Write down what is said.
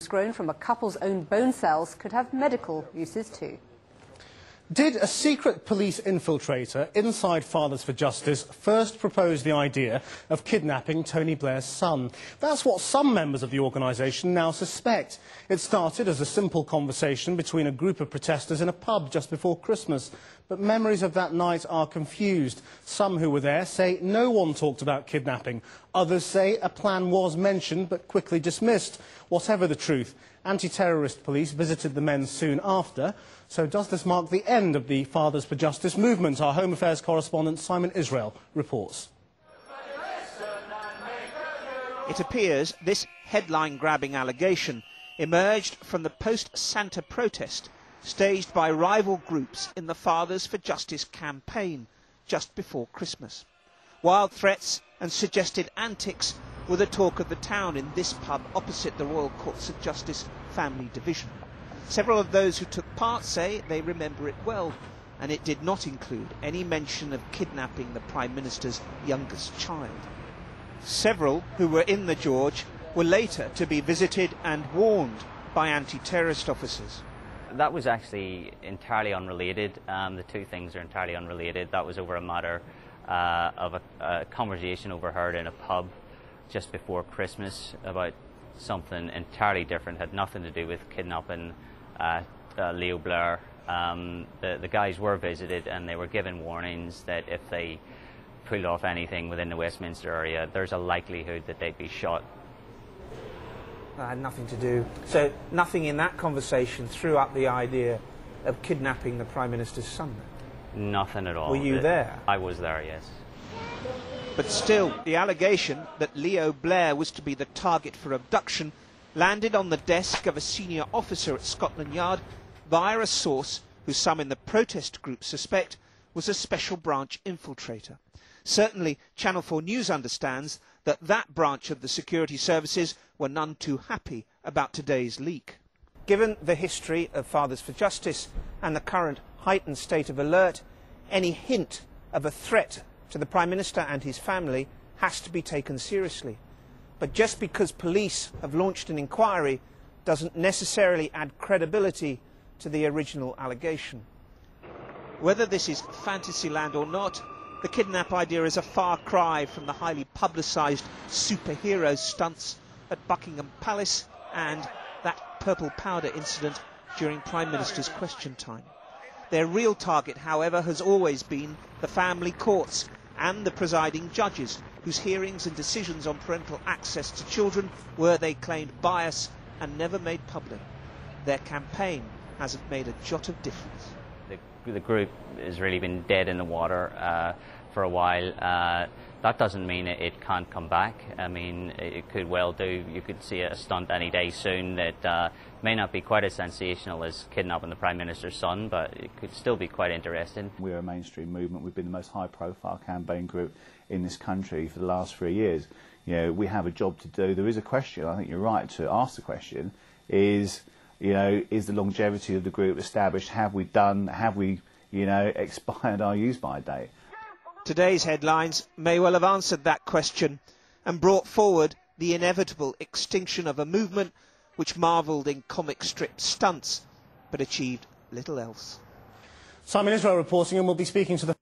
grown from a couple's own bone cells could have medical uses too. Did a secret police infiltrator inside Fathers for Justice first propose the idea of kidnapping Tony Blair's son? That's what some members of the organisation now suspect. It started as a simple conversation between a group of protesters in a pub just before Christmas. But memories of that night are confused. Some who were there say no one talked about kidnapping. Others say a plan was mentioned but quickly dismissed. Whatever the truth, anti-terrorist police visited the men soon after. So does this mark the end of the Fathers for Justice movement? Our Home Affairs correspondent Simon Israel reports. It appears this headline-grabbing allegation emerged from the post-Santa protest staged by rival groups in the Fathers for Justice campaign just before Christmas. Wild threats and suggested antics were the talk of the town in this pub opposite the Royal Courts of Justice Family Division. Several of those who took part say they remember it well, and it did not include any mention of kidnapping the Prime Minister's youngest child. Several who were in the George were later to be visited and warned by anti-terrorist officers. That was actually entirely unrelated. The two things are entirely unrelated. That was over a matter of a conversation overheard in a pub just before Christmas about something entirely different. Had nothing to do with kidnapping Leo Blair. The guys were visited and they were given warnings that if they pulled off anything within the Westminster area, there's a likelihood that they'd be shot. That had nothing to do. So nothing in that conversation threw up the idea of kidnapping the Prime Minister's son? Nothing at all. Were you there? I was there, yes. But still, the allegation that Leo Blair was to be the target for abduction landed on the desk of a senior officer at Scotland Yard via a source who some in the protest group suspect was a special branch infiltrator. Certainly, Channel 4 News understands that that branch of the security services were none too happy about today's leak. Given the history of Fathers for Justice and the current heightened state of alert, any hint of a threat to the Prime Minister and his family has to be taken seriously. But just because police have launched an inquiry doesn't necessarily add credibility to the original allegation. Whether this is fantasyland or not, the kidnap idea is a far cry from the highly publicised superhero stunts at Buckingham Palace and that purple powder incident during Prime Minister's Question Time. Their real target, however, has always been the family courts and the presiding judges, whose hearings and decisions on parental access to children were, they claimed, biased and never made public. Their campaign hasn't made a jot of difference. The group has really been dead in the water for a while. That doesn't mean it can't come back. I mean, it could well do. You could see a stunt any day soon that may not be quite as sensational as kidnapping the Prime Minister's son, but it could still be quite interesting. We're a mainstream movement. We've been the most high-profile campaign group in this country for the last 3 years. You know, we have a job to do. There is a question. I think you're right to ask the question: is the longevity of the group established? Have we, expired our use-by date? Today's headlines may well have answered that question and brought forward the inevitable extinction of a movement which marvelled in comic strip stunts but achieved little else. Simon Israel reporting, and we'll be speaking to the